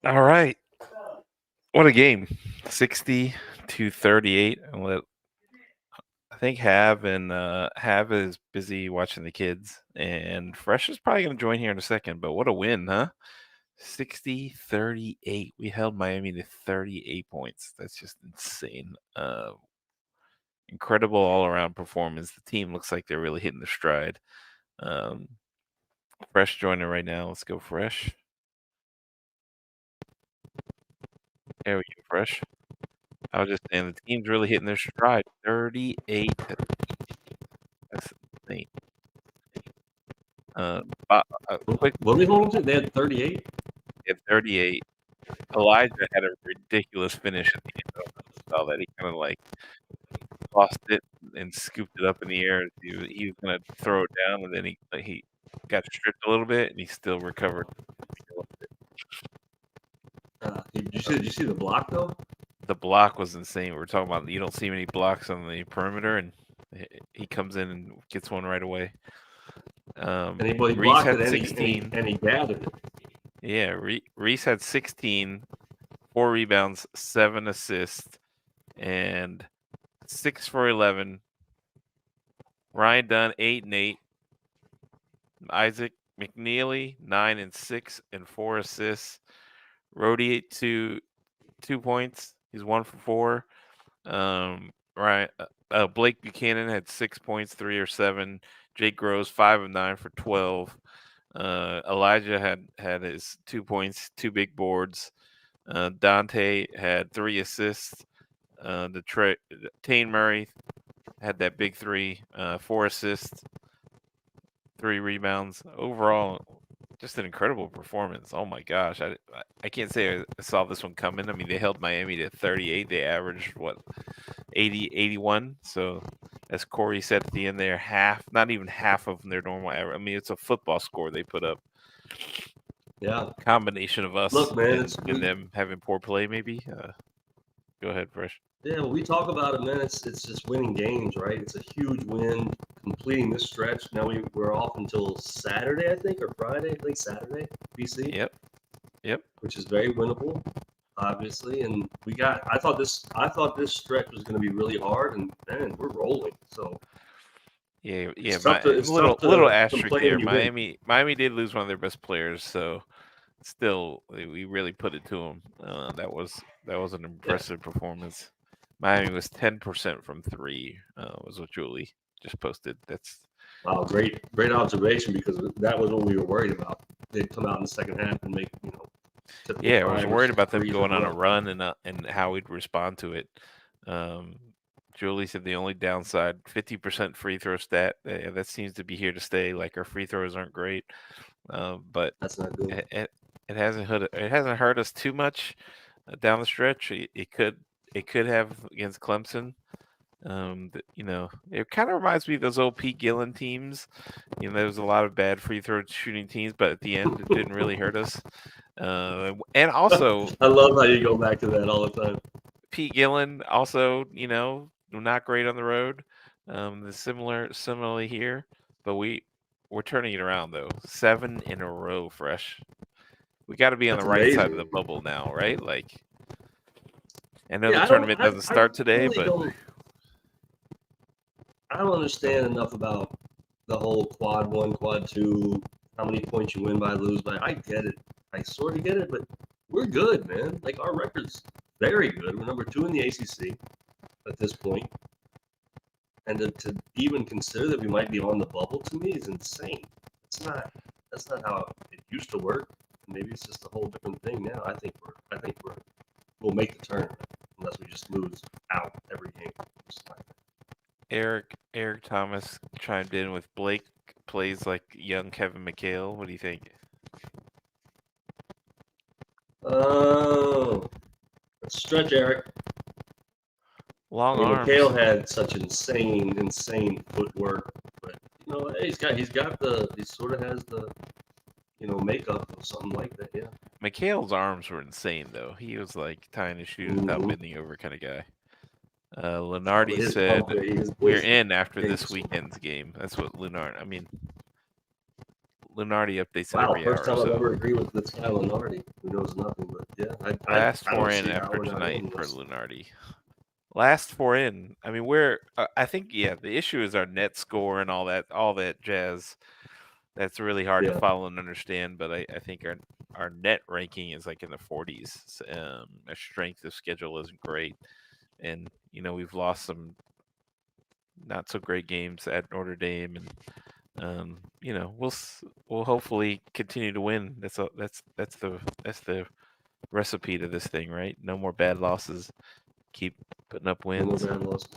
All right. What a game. 60-38. I think Have is busy watching the kids, and Fresh is probably going to join here in a second, but what a win, huh? 60-38. We held Miami to 38 points. That's just insane. Incredible all-around performance. The team looks like they're really hitting their stride. Um, Fresh joining right now. Let's go, Fresh. There we go, Fresh. I was just saying the team's really hitting their stride. 38. That's insane. Quick, What we holding to? They had 38. at 38. Elijah had a ridiculous finish at the end. Saw that he kind of like tossed it and scooped it up in the air. He was gonna throw it down, and then he got stripped a little bit, and he still recovered. Did you see the block though? The block was insane. We're talking about you don't see many blocks on the perimeter, and he comes in and gets one right away. And he Reese blocked had it 16. and he gathered it. Yeah, Reese had 16, 4 rebounds, 7 assists, and 6 for 11. Ryan Dunn 8 and 8. Isaac McNeely 9 and 6 and 4 assists. Rhodey 2 points. He's 1 for 4. Right. Blake Buchanan had 6 points, 3 or 7. Jake Groves 5 of 9 for 12. Elijah had his 2 points, 2 big boards. Dante had 3 assists. Tane Murray had that big 3, 4 assists, 3 rebounds. Overall, just an incredible performance. Oh my gosh, I can't say I saw this one coming. I mean, they held Miami to 38. They averaged 80, 81. So as Corey said at the end there, not even half of their normal average. I mean, it's a football score they put up. Yeah. Combination of us Look, man, and them having poor play, maybe. Go ahead, Fresh. Yeah, when we talk about it, man, it's just winning games, right? It's a huge win, completing this stretch. Now we're off until Saturday, I think, or Friday. I think Saturday, BC. Yep. Which is very winnable, obviously. And I thought this stretch was going to be really hard, and man, we're rolling. So yeah. Little asterisk there. Miami did lose one of their best players, so still we really put it to them. That was an impressive performance. Miami was 10% from 3. Was what Julie just posted. That's wow, great observation, because that was what we were worried about. They'd come out in the second half and make I was worried about them going on a run and how we'd respond to it. Julie said the only downside, 50% free throw stat. That seems to be here to stay. Like, our free throws aren't great, but that's not good. It hasn't hurt us too much down the stretch. It could have against Clemson. It kind of reminds me of those old Pete Gillen teams. There was a lot of bad free throw shooting teams, but at the end, it didn't really hurt us. And also, I love how you go back to that all the time. Pete Gillen also, not great on the road. Similarly here, but we're turning it around though. 7 in a row, Fresh. We got to be on the right side of the bubble now, right? Like, I know the tournament doesn't start today, but I don't understand enough about the whole quad 1, quad 2, how many points you win by, lose by. I get it. I sort of get it, but we're good, man. Like, our record's very good. We're number 2 in the ACC at this point. And to even consider that we might be on the bubble, to me, is insane. That's not how it used to work. Maybe it's just a whole different thing now. I think we'll make the tournament unless we just lose out every game. Eric Thomas chimed in with Blake plays like young Kevin McHale. What do you think? Oh, stretch, Eric. Long arms. McHale had such insane footwork, but he sort of has the makeup of something like that. Yeah. McHale's arms were insane though. He was like tying his shoes without bending over kind of guy. Lenardi said we're in after this weekend's game. That's what Lenard. I mean, Lunardi updates it Wow, every first hour. time I've So ever agreed with this guy Lenardi, who knows nothing. But yeah, last I four don't in see how after we're not tonight in per this. Lunardi. Last four in. I mean, we're. I think the issue is our net score and all that jazz. That's really hard to Yeah, follow and understand. But I think our net ranking is like in the 40s. Our strength of schedule isn't great, and we've lost some not so great games at Notre Dame, and we'll hopefully continue to win. That's the recipe to this thing, right? No more bad losses. Keep putting up no more wins. bad losses.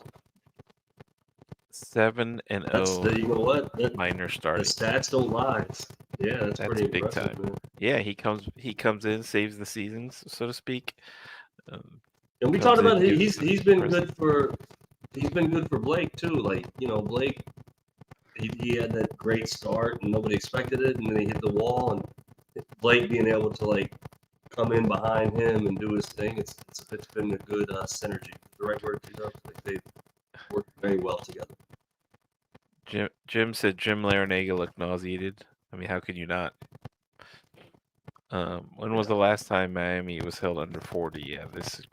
7-0 You know what? minor The starting. stats don't lie. Yeah, that's That's pretty big impressive, time. man. Yeah, he comes in, saves the seasons, so to speak. And we Comes talked in, about gives us he's been impressive. good for Blake too. Like Blake, he had that great start and nobody expected it, and then he hit the wall, and Blake being able to like come in behind him and do his thing. It's been a good synergy. The right word, T-Dub? Like they work very well together. Jim said Jim Larinaga looked nauseated. I mean, how can you not? When was the last time Miami was held under 40? Yeah, this is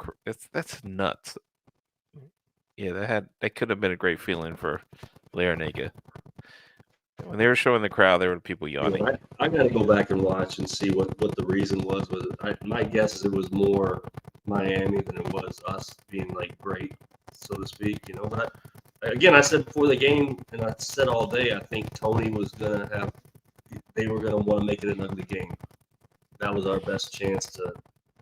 that's nuts. Yeah, that could have been a great feeling for Larinaga. When they were showing the crowd, there were people yawning. I got to go back and watch and see what the reason was. My guess is it was more Miami than it was us being like great, so to speak. But again, I said before the game, and I said all day, I think Tony was gonna have. They were gonna want to make it an ugly game. That was our best chance to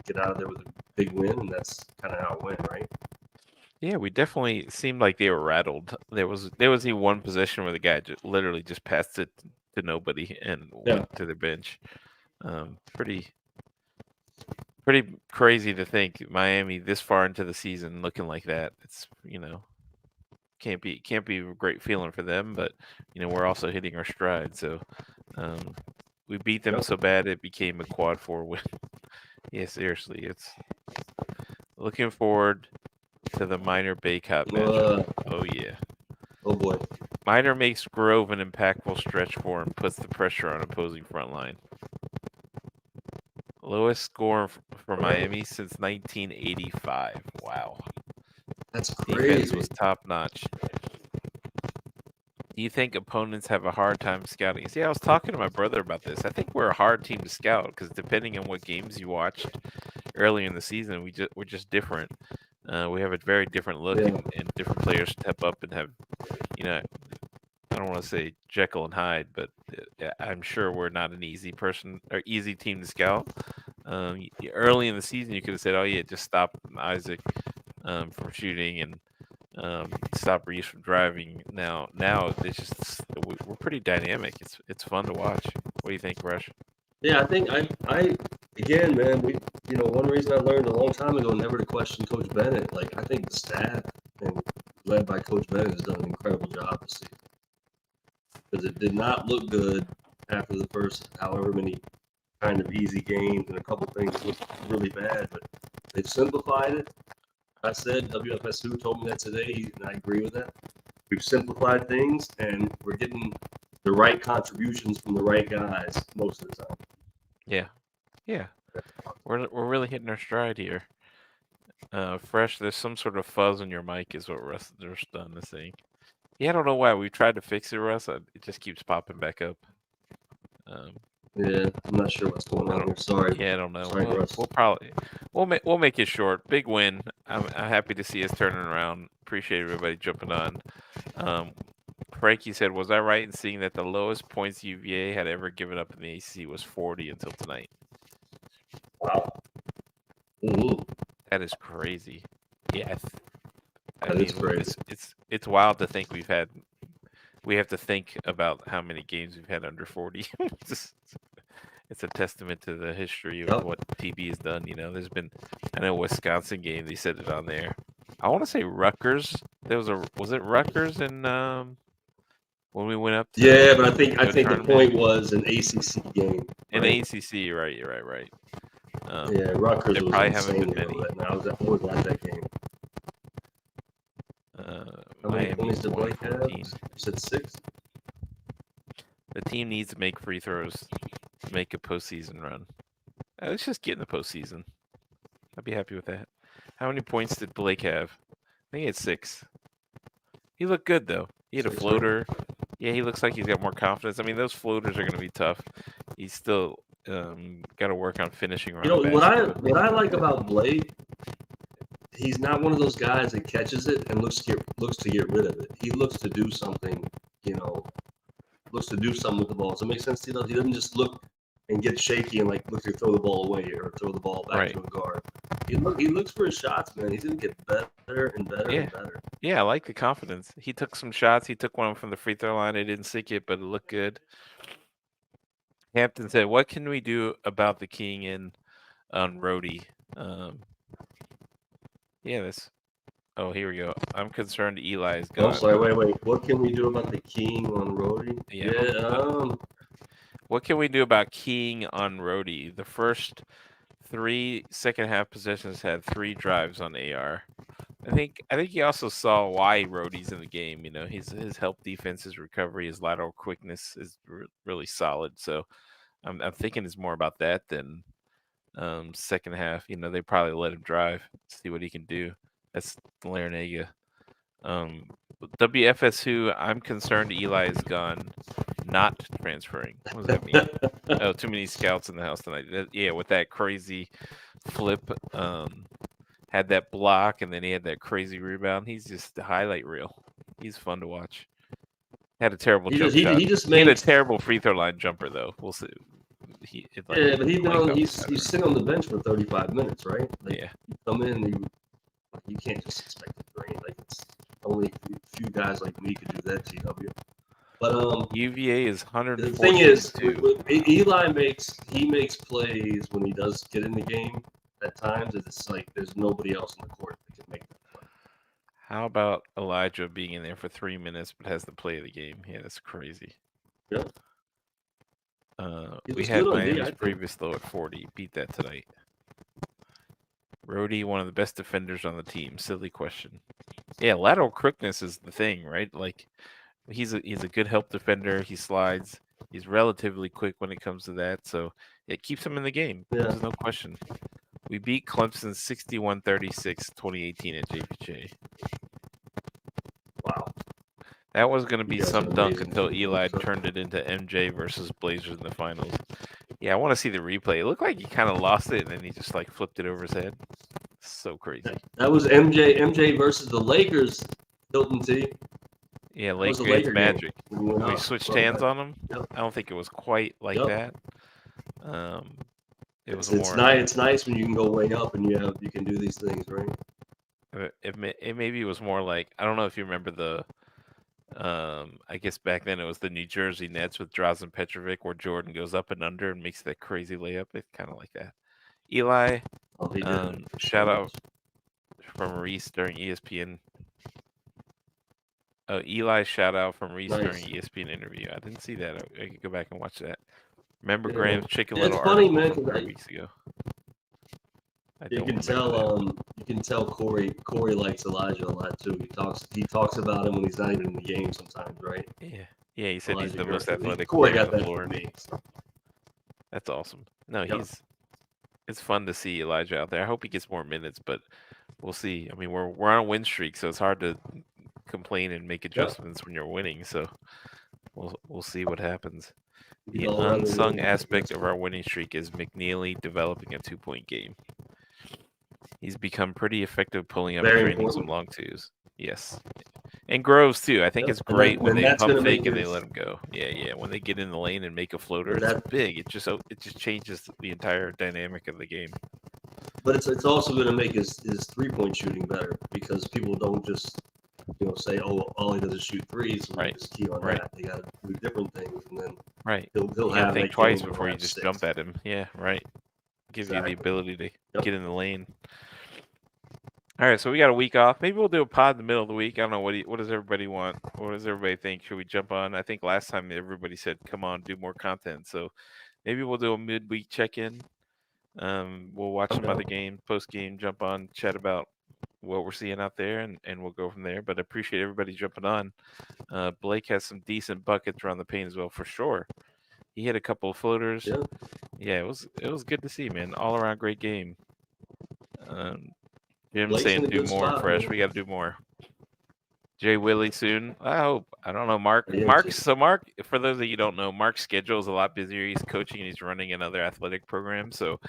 get out of there with a big win, and that's kind of how it went, right? Yeah, we definitely seemed like they were rattled. There was the one possession where the guy literally just passed it to nobody and went to the bench. Pretty crazy to think Miami this far into the season looking like that. It's can't be a great feeling for them, but we're also hitting our stride. So we beat them so bad it became a quad 4 win. Yeah, seriously, it's looking forward to the Minor Baycott matchup. Oh yeah. Oh boy. Minor makes Grove an impactful stretch for and puts the pressure on opposing front line. Lowest score for Miami since 1985. Wow. That's crazy. Defense was top notch. Do you think opponents have a hard time scouting? See, I was talking to my brother about this. I think we're a hard team to scout because depending on what games you watched earlier in the season, we're just different. We have a very different look, and different players step up and have, I don't want to say Jekyll and Hyde, but I'm sure we're not an easy team to scout. Early in the season, you could have said, "Oh yeah, just stop Isaac from shooting and stop Reese from driving." Now it's just we're pretty dynamic. It's fun to watch. What do you think, Rush? Yeah, I think I again, man, one reason I learned a long time ago never to question Coach Bennett. Like I think the staff and led by Coach Bennett has done an incredible job this season. Because it did not look good after the first however many kind of easy games and a couple things looked really bad, but they've simplified it. I said WFSU told me that today, and I agree with that. We've simplified things, and we're getting the right contributions from the right guys most of the time. Yeah, we're really hitting our stride here. Fresh, there's some sort of fuzz in your mic, is what Russ done this thing. Yeah, I don't know why. We've tried to fix it, Russ. It just keeps popping back up. Yeah, I'm not sure what's going on here. Sorry. Yeah, I don't know. Sorry, Russ. We'll make it short. Big win. I'm happy to see us turning around. Appreciate everybody jumping on. Frankie said, "Was I right in seeing that the lowest points UVA had ever given up in the ACC was 40 until tonight?" Wow. Mm-hmm. That is crazy. Yeah, That is crazy. It's wild to think we have to think about how many games we've had under 40. It's a testament to the history of what TB has done. There's been, I know Wisconsin game, they said it on there. I want to say Rutgers. Was it Rutgers and when we went up to yeah, but I think the point was an ACC game. Right? An ACC, right? You're right. Yeah, Rutgers was probably insane. Haven't been many. I was at that game. How many points did Blake have? You said 6? The team needs to make free throws to make a postseason run. Let's just get in the postseason. I'd be happy with that. How many points did Blake have? I think he had 6. He looked good though. He had a 6, right? floater. Yeah, he looks like he's got more confidence. I mean, those floaters are going to be tough. He's still got to work on finishing You around know the what basket. what I like about Blake, he's not one of those guys that catches it and looks to get rid of it. He looks to do something, you know, looks to do something with the ball. Does it make sense to you? He doesn't just look and get shaky and like look to throw the ball away or throw the ball back Right. to a guard. He looks for his shots, man. He's gonna get better and better Yeah. and better. Yeah, I like the confidence. He took some shots. He took one from the free throw line. It didn't sink it, but it looked good. Hampton said, "What can we do about the keying in on Rhodey?" Yeah, this. Oh, here we go. I'm concerned Eli is Oh, gone. sorry, wait. What can we do about the keying on Rhodey? Yeah. What can we do about keying on Rhodey? The first 3 second half possessions had 3 drives on AR. I think he also saw why Rhodey's in the game. You know, his help defense, his recovery, his lateral quickness is really solid. So I'm thinking it's more about that than second half. You know, they probably let him drive, see what he can do. That's Larinaga. WFS2, I'm concerned Eli is gone, not transferring. What does that mean? Oh, too many scouts in the house tonight. Yeah, with that crazy flip, had that block, and then he had that crazy rebound. He's just a highlight reel. He's fun to watch. Had a terrible jump shot. He had a terrible free throw line jumper, though. We'll see. But he's sitting on the bench for 35 minutes, right? Like, yeah. You come in, you can't just expect it to rain. Like it's only a few guys like me could do that. TW. But UVA is 114. The thing is, Eli makes plays when he does get in the game. At times, it's like there's nobody else in the court that can make that play. How about Elijah being in there for 3 minutes but has the play of the game? Yeah, that's crazy. Yeah. We had Miami's previous low at 40. Beat that tonight. Rhodey, one of the best defenders on the team. Silly question. Yeah, lateral quickness is the thing, right? Like he's a good help defender. He slides. He's relatively quick when it comes to that, so it keeps him in the game. Yeah. There's no question. We beat Clemson 61-36, 2018 at JPJ. Wow. That was going to be some dunk until Eli turned it into MJ versus Blazers in the finals. Yeah, I want to see the replay. It looked like he kind of lost it, and then he just like flipped it over his head. So crazy. That was MJ versus the Lakers, Hilton T. Yeah, Lakers Magic. We switched hands on them. Yep. I don't think it was quite like that. It's nice when you can go way up and you can do these things, right? It maybe was more like, I don't know if you remember the I guess back then it was the New Jersey Nets with Drazen Petrovic where Jordan goes up and under and makes that crazy layup. It's kind of like that. Eli, shout out from Reese during ESPN. Oh, Eli, shout out from Reese during ESPN interview. I didn't see that. I could go back and watch that. Remember Graham's Chicken Little article from 3 weeks ago. You can tell Corey likes Elijah a lot too. He talks about him when he's not even in the game sometimes, right? Yeah. Yeah, he said he's the most athletic Corey player got on the that floor. for me. So. That's awesome. No, it's fun to see Elijah out there. I hope he gets more minutes, but we'll see. I mean, we're on a win streak, so it's hard to complain and make adjustments when you're winning. So we'll see what happens. The unsung aspect of our winning streak is McNeely developing a 2-point game. He's become pretty effective pulling up and training some long twos. Yes. And Groves too. I think it's great when they pump fake and they let him go. Yeah. When they get in the lane and make a floater, it's big. It just changes the entire dynamic of the game. But it's also going to make his 3-point shooting better because people don't just say, oh, all he does is shoot threes. So right. Just key on that. They got to do different things, and then he'll have think twice before you just jump at him. Yeah, right. Gives you the ability to get in the lane. All right, so we got a week off. Maybe we'll do a pod in the middle of the week. I don't know what does everybody want. What does everybody think? Should we jump on? I think last time everybody said, "Come on, do more content." So maybe we'll do a midweek check-in. We'll watch some other games, post game, jump on, chat about what we're seeing out there, and we'll go from there. But I appreciate everybody jumping on. Blake has some decent buckets around the paint as well, for sure. He hit a couple of floaters. Yeah. Yeah, it was good to see, man. All around great game. Jim's Blake's saying in a do good more, spot, Fresh. man. We got to do more. Jay Willie soon. I hope. I don't know, Mark. I am Mark. too. So Mark, for those of you who don't know, Mark's schedule is a lot busier. He's coaching and he's running another athletic program, so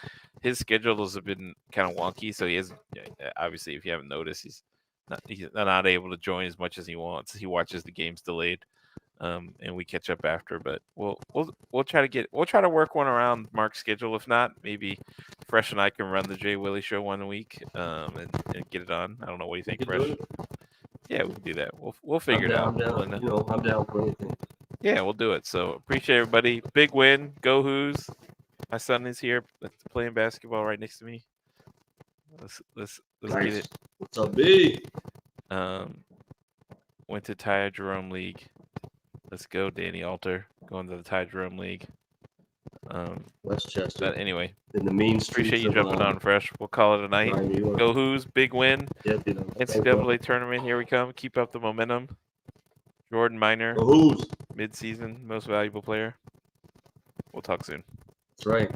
his schedules have been kind of wonky. So he has, obviously, if you haven't noticed, he's not able to join as much as he wants. He watches the games delayed, and we catch up after. But we'll try to work one around Mark's schedule. If not, maybe Fresh and I can run the Jay Willie show one week, and get it on. I don't know. What do you think, You can Fresh? do it. Yeah, we can do that. We'll figure it out. I'm down. We'll, You know, I'm down for anything. yeah, we'll do it. So appreciate everybody. Big win. Go Who's. My son is here playing basketball right next to me. Let's Nice. get it. What's up, B? Went to Ty Jerome League. Let's go, Danny Alter. Going to the Ty Jerome League. Westchester. But anyway, In the mean streets appreciate you of, jumping on, Fresh. We'll call it a night. Miami, New York. Go Who's. Big win. Yeah, you know. NCAA tournament. Here we come. Keep up the momentum. Jordan Minor. Go Who's. Mid-season most valuable player. We'll talk soon. That's right.